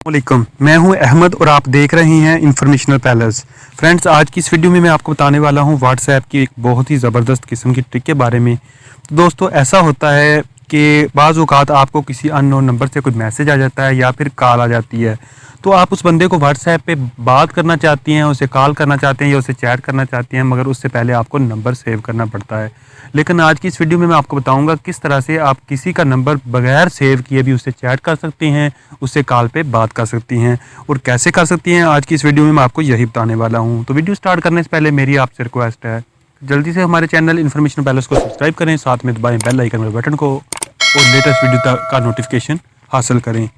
वालेकुम, मैं हूं अहमद और आप देख रहे हैं इंफॉर्मेशनल पैलेस। फ्रेंड्स, आज की इस वीडियो में मैं आपको बताने वाला हूं व्हाट्सएप की एक बहुत ही ज़बरदस्त किस्म की ट्रिक के बारे में। तो दोस्तों, ऐसा होता है कि बाज़ औक़ात आपको किसी अननोन नंबर से कोई मैसेज आ जाता है या फिर कॉल आ जाती है, तो आप उस बंदे को व्हाट्सएप पे बात करना चाहती हैं, उसे कॉल करना चाहते हैं या उसे चैट करना चाहते हैं, मगर उससे पहले आपको नंबर सेव करना पड़ता है। लेकिन आज की इस वीडियो में मैं आपको बताऊंगा किस तरह से आप किसी का नंबर बगैर सेव किए भी उससे चैट कर सकती हैं, उससे कॉल पे बात कर सकती हैं और कैसे कर सकती हैं। आज की इस वीडियो में मैं आपको यही बताने वाला हूं। तो वीडियो स्टार्ट करने से पहले मेरी आपसे रिक्वेस्ट है, जल्दी से हमारे चैनल इन्फॉर्मेशन पैलेस को सब्सक्राइब करें, साथ में दबाएं बेल आइकन वाले बटन को और लेटेस्ट वीडियो का नोटिफिकेशन हासिल करें।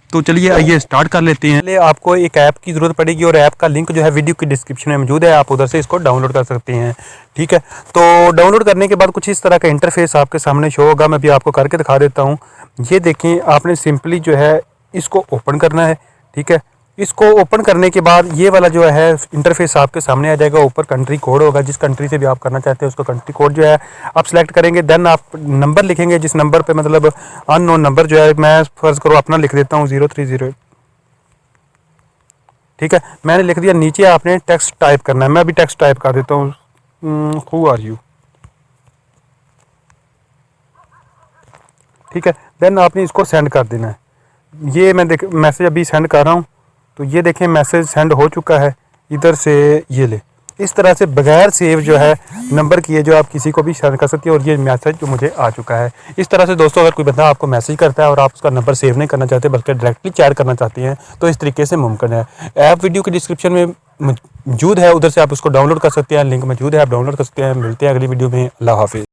तो चलिए आइए स्टार्ट कर लेते हैं। पहले आपको एक ऐप की ज़रूरत पड़ेगी और ऐप का लिंक जो है वीडियो की डिस्क्रिप्शन में मौजूद है, आप उधर से इसको डाउनलोड कर सकते हैं। ठीक है, तो डाउनलोड करने के बाद कुछ इस तरह का इंटरफेस आपके सामने शो होगा। मैं भी आपको करके दिखा देता हूँ। ये देखें, आपने सिंपली जो है इसको ओपन करना है। ठीक है, इसको ओपन करने के बाद ये वाला जो है इंटरफेस आपके सामने आ जाएगा। ऊपर कंट्री कोड होगा, जिस कंट्री से भी आप करना चाहते हैं उसका कंट्री कोड जो है आप सिलेक्ट करेंगे। देन आप नंबर लिखेंगे, जिस नंबर पे मतलब अननोन नंबर जो है, मैं फर्ज करो अपना लिख देता हूँ 030। ठीक है, मैंने लिख दिया। नीचे आपने टेक्स्ट टाइप करना है, मैं अभी टेक्स्ट टाइप कर देता हूँ, हु आर यू। ठीक है, देन आपने इसको सेंड कर देना है। ये मैं मैसेज अभी सेंड कर रहा हूँ, तो ये देखें मैसेज सेंड हो चुका है। इधर से ये ले, इस तरह से बगैर सेव जो है नंबर किए जो आप किसी को भी सेंड कर सकते हैं। और ये मैसेज जो मुझे आ चुका है। इस तरह से दोस्तों, अगर कोई बंदा आपको मैसेज करता है और आप उसका नंबर सेव नहीं करना चाहते बल्कि डायरेक्टली चैट करना चाहते हैं, तो इस तरीके से मुमकिन है। ऐप वीडियो की डिस्क्रिप्शन में मौजूद है, उधर से आप उसको डाउनलोड कर सकते हैं। लिंक मौजूद है, आप डाउनलोड कर सकते हैं। मिलते हैं अगली वीडियो में। अल्लाह हाफिज़।